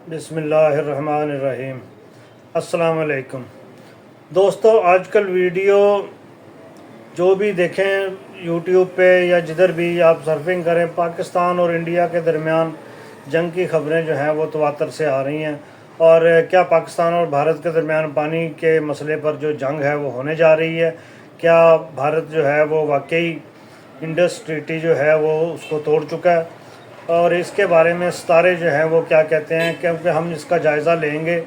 بسم اللہ الرحمن الرحیم۔ السلام علیکم دوستو، آج کل ویڈیو جو بھی دیکھیں یوٹیوب پہ یا جدھر بھی آپ سرفنگ کریں، پاکستان اور انڈیا کے درمیان جنگ کی خبریں جو ہیں وہ تواتر سے آ رہی ہیں۔ اور کیا پاکستان اور بھارت کے درمیان پانی کے مسئلے پر جو جنگ ہے وہ ہونے جا رہی ہے؟ کیا بھارت جو ہے وہ واقعی انڈس ٹریٹی جو ہے وہ اس کو توڑ چکا ہے؟ اور اس کے بارے میں ستارے جو ہیں وہ کیا کہتے ہیں، کیونکہ ہم اس کا جائزہ لیں گے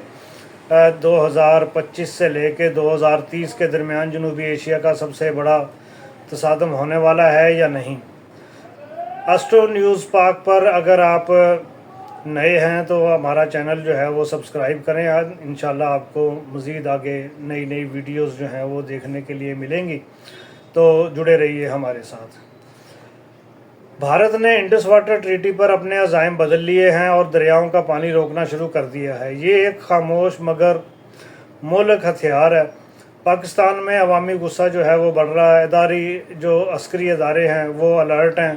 2025 سے لے کے 2030 کے درمیان جنوبی ایشیا کا سب سے بڑا تصادم ہونے والا ہے یا نہیں۔ اسٹرو نیوز پاک پر اگر آپ نئے ہیں تو ہمارا چینل جو ہے وہ سبسکرائب کریں، انشاءاللہ آپ کو مزید آگے نئی ویڈیوز جو ہیں وہ دیکھنے کے لیے ملیں گی، تو جڑے رہیے ہمارے ساتھ۔ بھارت نے انڈس واٹر ٹریٹی پر اپنے عزائم بدل لیے ہیں اور دریاؤں کا پانی روکنا شروع کر دیا ہے۔ یہ ایک خاموش مگر مہلک ہتھیار ہے۔ پاکستان میں عوامی غصہ جو ہے وہ بڑھ رہا ہے، جو عسکری ادارے ہیں وہ الرٹ ہیں۔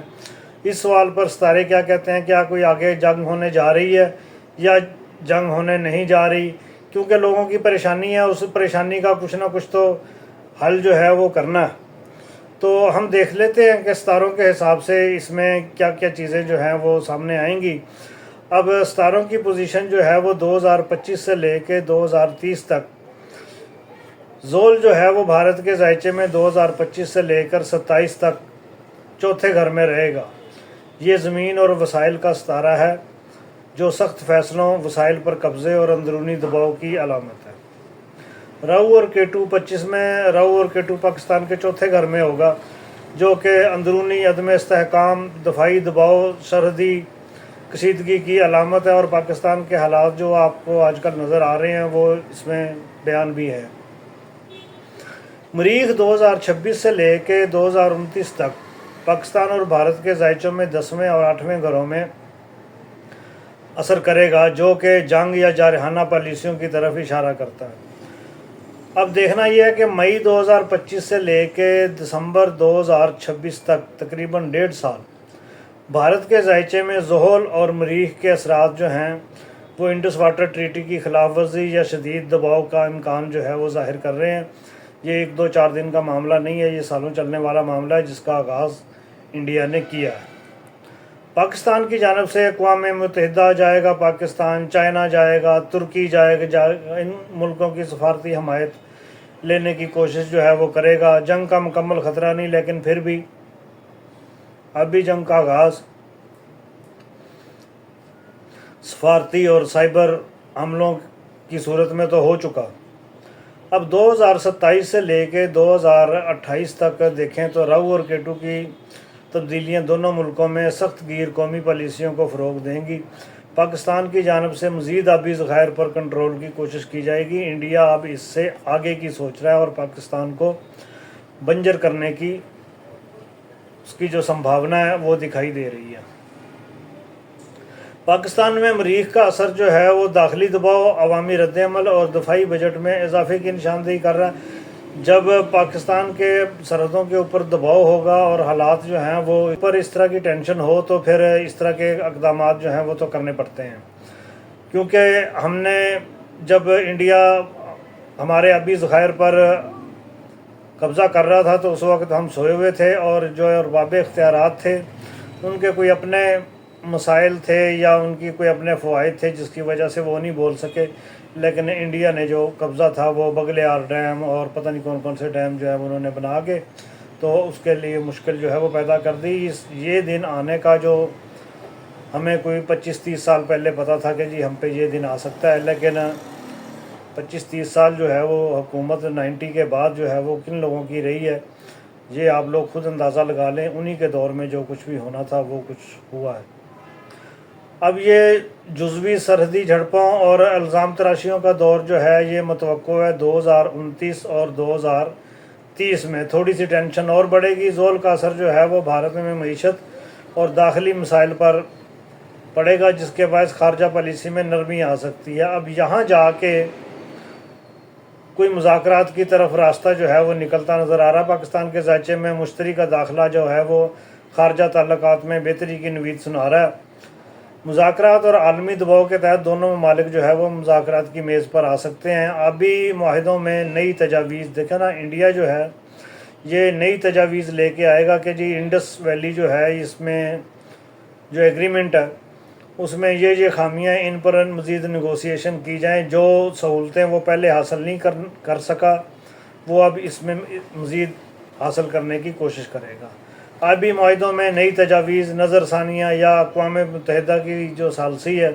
اس سوال پر ستارے کیا کہتے ہیں، کیا کوئی آگے جنگ ہونے جا رہی ہے یا جنگ ہونے نہیں جا رہی؟ کیونکہ لوگوں کی پریشانی ہے، اس پریشانی کا کچھ نہ کچھ تو حل جو ہے وہ کرنا ہے۔ تو ہم دیکھ لیتے ہیں کہ ستاروں کے حساب سے اس میں کیا کیا چیزیں جو ہیں وہ سامنے آئیں گی۔ اب ستاروں کی پوزیشن جو ہے وہ 2025 سے لے کے 2030 تک، زول جو ہے وہ بھارت کے ذائچے میں 2025 سے لے کر 27 تک چوتھے گھر میں رہے گا۔ یہ زمین اور وسائل کا ستارہ ہے جو سخت فیصلوں، وسائل پر قبضے اور اندرونی دباؤ کی علامت ہے۔ راہو اور کیٹو 25 میں راہو اور کیٹو پاکستان کے چوتھے گھر میں ہوگا، جو کہ اندرونی عدم استحکام، دفاعی دباؤ، سرحدی کشیدگی کی علامت ہے، اور پاکستان کے حالات جو آپ کو آج کل نظر آ رہے ہیں وہ اس میں بیان بھی ہے۔ مریخ 2026 سے لے کے 2029 تک پاکستان اور بھارت کے ذائچوں میں 10ویں اور 8ویں گھروں میں اثر کرے گا، جو کہ جنگ یا جارحانہ پالیسیوں کی طرف اشارہ کرتا ہے۔ اب دیکھنا یہ ہے کہ مئی 2025 سے لے کے دسمبر 2026 تک تقریباً 1.5 سال بھارت کے ذائچے میں زحل اور مریخ کے اثرات جو ہیں وہ انڈس واٹر ٹریٹی کی خلاف ورزی یا شدید دباؤ کا امکان جو ہے وہ ظاہر کر رہے ہیں۔ یہ 1-2-4 دن کا معاملہ نہیں ہے، یہ سالوں چلنے والا معاملہ ہے جس کا آغاز انڈیا نے کیا ہے۔ پاکستان کی جانب سے اقوام متحدہ جائے گا، پاکستان، چائنا جائے گا، ترکی جائے گا، ان ملکوں کی سفارتی حمایت لینے کی کوشش جو ہے وہ کرے گا۔ جنگ کا مکمل خطرہ نہیں، لیکن پھر بھی اب بھی جنگ کا آغاز سفارتی اور سائبر حملوں کی صورت میں تو ہو چکا۔ اب 2027 سے لے کے 2028 تک دیکھیں تو راہو اور کیٹو کی تبدیلیاں دونوں ملکوں میں سخت گیر قومی پالیسیوں کو فروغ دیں گی۔ پاکستان کی جانب سے مزید آبی ذخائر پر کنٹرول کی کوشش کی جائے گی۔ انڈیا اب اس سے آگے کی سوچ رہا ہے اور پاکستان کو بنجر کرنے کی اس کی جو سمبھاونا ہے وہ دکھائی دے رہی ہے۔ پاکستان میں مریخ کا اثر جو ہے وہ داخلی دباؤ، عوامی رد عمل اور دفاعی بجٹ میں اضافے کی نشاندہی کر رہا ہے۔ جب پاکستان کے سرحدوں کے اوپر دباؤ ہوگا اور حالات جو ہیں وہ پر اس طرح کی ٹینشن ہو تو پھر اس طرح کے اقدامات جو ہیں وہ تو کرنے پڑتے ہیں، کیونکہ ہم نے جب انڈیا ہمارے آبی ذخائر پر قبضہ کر رہا تھا تو اس وقت ہم سوئے ہوئے تھے، اور جو ارباب اختیارات تھے ان کے کوئی اپنے مسائل تھے یا ان کی کوئی اپنے فوائد تھے جس کی وجہ سے وہ نہیں بول سکے، لیکن انڈیا نے جو قبضہ تھا وہ بغلیار ڈیم اور پتہ نہیں کون کون سے ڈیم جو ہے انہوں نے بنا کے تو اس کے لیے مشکل جو ہے وہ پیدا کر دی۔ یہ دن آنے کا جو ہمیں کوئی 25-30 سال پہلے پتہ تھا کہ جی ہم پہ یہ دن آ سکتا ہے، لیکن 25-30 سال جو ہے وہ حکومت 90 کے بعد جو ہے وہ کن لوگوں کی رہی ہے، یہ آپ لوگ خود اندازہ لگا لیں۔ انہی کے دور میں جو کچھ بھی ہونا تھا وہ کچھ ہوا ہے۔ اب یہ جزوی سرحدی جھڑپوں اور الزام تراشیوں کا دور جو ہے یہ متوقع ہے 2029 اور 2030 میں تھوڑی سی ٹینشن اور بڑھے گی۔ زول کا اثر جو ہے وہ بھارت میں معیشت اور داخلی مسائل پر پڑے گا، جس کے باعث خارجہ پالیسی میں نرمی آ سکتی ہے۔ اب یہاں جا کے کوئی مذاکرات کی طرف راستہ جو ہے وہ نکلتا نظر آ رہا۔ پاکستان کے ذائچے میں مشترکہ داخلہ جو ہے وہ خارجہ تعلقات میں بہتری کی نوید سنا رہا ہے۔ مذاکرات اور عالمی دباؤ کے تحت دونوں ممالک جو ہے وہ مذاکرات کی میز پر آ سکتے ہیں۔ آبی معاہدوں میں نئی تجاویز، دیکھیں نا، انڈیا جو ہے یہ نئی تجاویز لے کے آئے گا کہ جی انڈس ویلی جو ہے اس میں جو ایگریمنٹ ہے اس میں یہ خامیاں، ان پر مزید نیگوسیشن کی جائیں۔ جو سہولتیں وہ پہلے حاصل نہیں کر سکا وہ اب اس میں مزید حاصل کرنے کی کوشش کرے گا۔ آبی معاہدوں میں نئی تجاویز، نظر ثانیہ یا اقوام متحدہ کی جو ثالثی ہے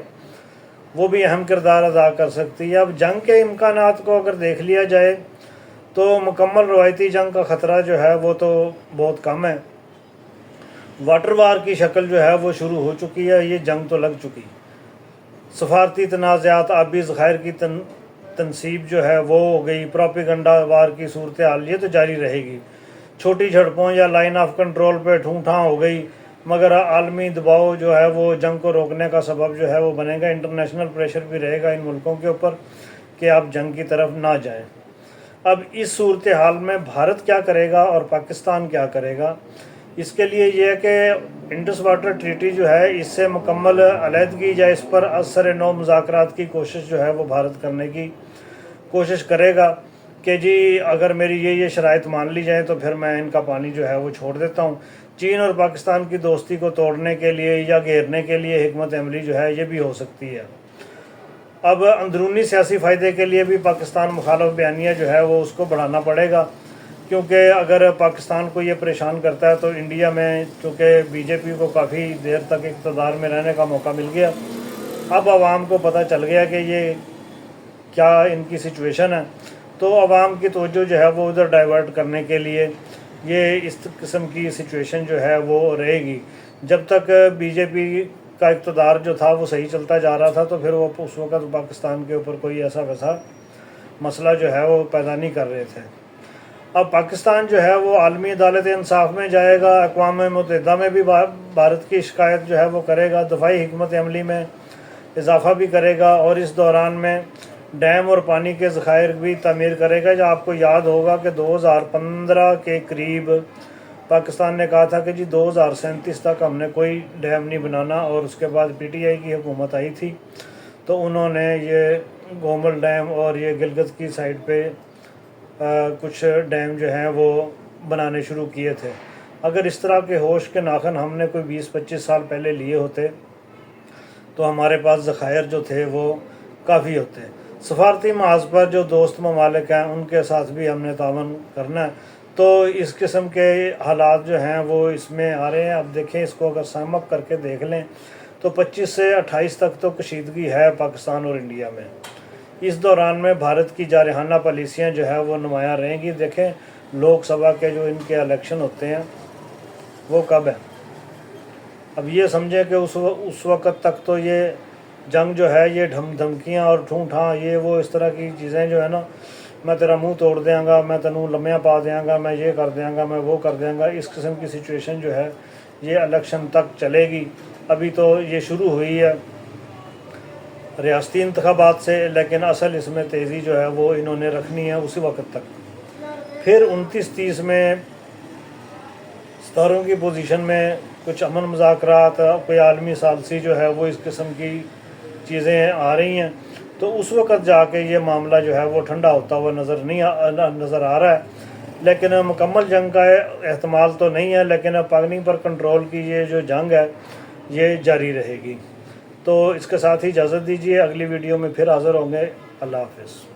وہ بھی اہم کردار ادا کر سکتی ہے۔ اب جنگ کے امکانات کو اگر دیکھ لیا جائے تو مکمل روایتی جنگ کا خطرہ جو ہے وہ تو بہت کم ہے۔ واٹر وار کی شکل جو ہے وہ شروع ہو چکی ہے، یہ جنگ تو لگ چکی۔ سفارتی تنازعات، آبی ذخائر کی تنصیب جو ہے وہ ہو گئی، پروپیگنڈا وار کی صورتحال یہ تو جاری رہے گی۔ چھوٹی جھڑپوں یا لائن آف کنٹرول پہ ٹھوں ٹھاں ہو گئی، مگر عالمی دباؤ جو ہے وہ جنگ کو روکنے کا سبب جو ہے وہ بنے گا۔ انٹرنیشنل پریشر بھی رہے گا ان ملکوں کے اوپر کہ آپ جنگ کی طرف نہ جائیں۔ اب اس صورتحال میں بھارت کیا کرے گا اور پاکستان کیا کرے گا؟ اس کے لیے یہ ہے کہ انڈس واٹر ٹریٹی جو ہے اس سے مکمل علیحدگی یا اس پر اثر نو مذاکرات کی کوشش جو ہے وہ بھارت کرنے کی کوشش کرے گا کہ جی اگر میری یہ شرائط مان لی جائیں تو پھر میں ان کا پانی جو ہے وہ چھوڑ دیتا ہوں۔ چین اور پاکستان کی دوستی کو توڑنے کے لیے یا گھیرنے کے لیے حکمت عملی جو ہے یہ بھی ہو سکتی ہے۔ اب اندرونی سیاسی فائدے کے لیے بھی پاکستان مخالف بیانیہ جو ہے وہ اس کو بڑھانا پڑے گا، کیونکہ اگر پاکستان کو یہ پریشان کرتا ہے تو انڈیا میں چونکہ بی جے پی کو کافی دیر تک اقتدار میں رہنے کا موقع مل گیا، اب عوام کو پتہ چل گیا کہ یہ کیا ان کی سچویشن ہے، تو عوام کی توجہ جو ہے وہ ادھر ڈائیورٹ کرنے کے لیے یہ اس قسم کی سچویشن جو ہے وہ رہے گی۔ جب تک بی جے پی کا اقتدار جو تھا وہ صحیح چلتا جا رہا تھا تو پھر وہ اس وقت پاکستان کے اوپر کوئی ایسا ویسا مسئلہ جو ہے وہ پیدا نہیں کر رہے تھے۔ اب پاکستان جو ہے وہ عالمی عدالت انصاف میں جائے گا، اقوام متحدہ میں بھی بھارت کی شکایت جو ہے وہ کرے گا، دفاعی حکمت عملی میں اضافہ بھی کرے گا، اور اس دوران میں ڈیم اور پانی کے ذخائر بھی تعمیر کرے گا۔ جو آپ کو یاد ہوگا کہ 2015 کے قریب پاکستان نے کہا تھا کہ جی 2037 تک ہم نے کوئی ڈیم نہیں بنانا، اور اس کے بعد پی ٹی آئی کی حکومت آئی تھی تو انہوں نے یہ گومل ڈیم اور یہ گلگت کی سائڈ پہ کچھ ڈیم جو ہیں وہ بنانے شروع کیے تھے۔ اگر اس طرح کے ہوش کے ناخن ہم نے کوئی 20-25 سال پہلے لیے ہوتے تو ہمارے پاس ذخائر جو تھے وہ کافی ہوتے۔ سفارتی محاذ پر جو دوست ممالک ہیں ان کے ساتھ بھی ہم نے تعاون کرنا ہے، تو اس قسم کے حالات جو ہیں وہ اس میں آ رہے ہیں۔ اب دیکھیں اس کو اگر سم اپ کر کے دیکھ لیں تو 25 سے 28 تک تو کشیدگی ہے پاکستان اور انڈیا میں۔ اس دوران میں بھارت کی جارحانہ پالیسیاں جو ہے وہ نمایاں رہیں گی۔ دیکھیں لوک سبھا کے جو ان کے الیکشن ہوتے ہیں وہ کب ہیں، اب یہ سمجھیں کہ اس وقت تک تو یہ جنگ جو ہے یہ دھمکیاں اور ٹھوں ٹھاں یہ وہ اس طرح کی چیزیں جو ہے نا، میں تیرا منہ توڑ دیاں گا، میں تینوں لمحیاں پا دیاں گا، میں یہ کر دیاں گا، میں وہ کر دیاں گا، اس قسم کی سچویشن جو ہے یہ الیکشن تک چلے گی۔ ابھی تو یہ شروع ہوئی ہے ریاستی انتخابات سے، لیکن اصل اس میں تیزی جو ہے وہ انہوں نے رکھنی ہے اسی وقت تک۔ پھر 29-30 میں ستاروں کی پوزیشن میں کچھ امن مذاکرات، کوئی عالمی ثالثی جو ہے وہ اس قسم کی چیزیں آ رہی ہیں، تو اس وقت جا کے یہ معاملہ جو ہے وہ ٹھنڈا ہوتا ہوا نظر آ رہا ہے۔ لیکن مکمل جنگ کا احتمال تو نہیں ہے، لیکن پانی پر کنٹرول کی یہ جو جنگ ہے یہ جاری رہے گی۔ تو اس کے ساتھ ہی اجازت دیجیے، اگلی ویڈیو میں پھر حاضر ہوں گے۔ اللہ حافظ۔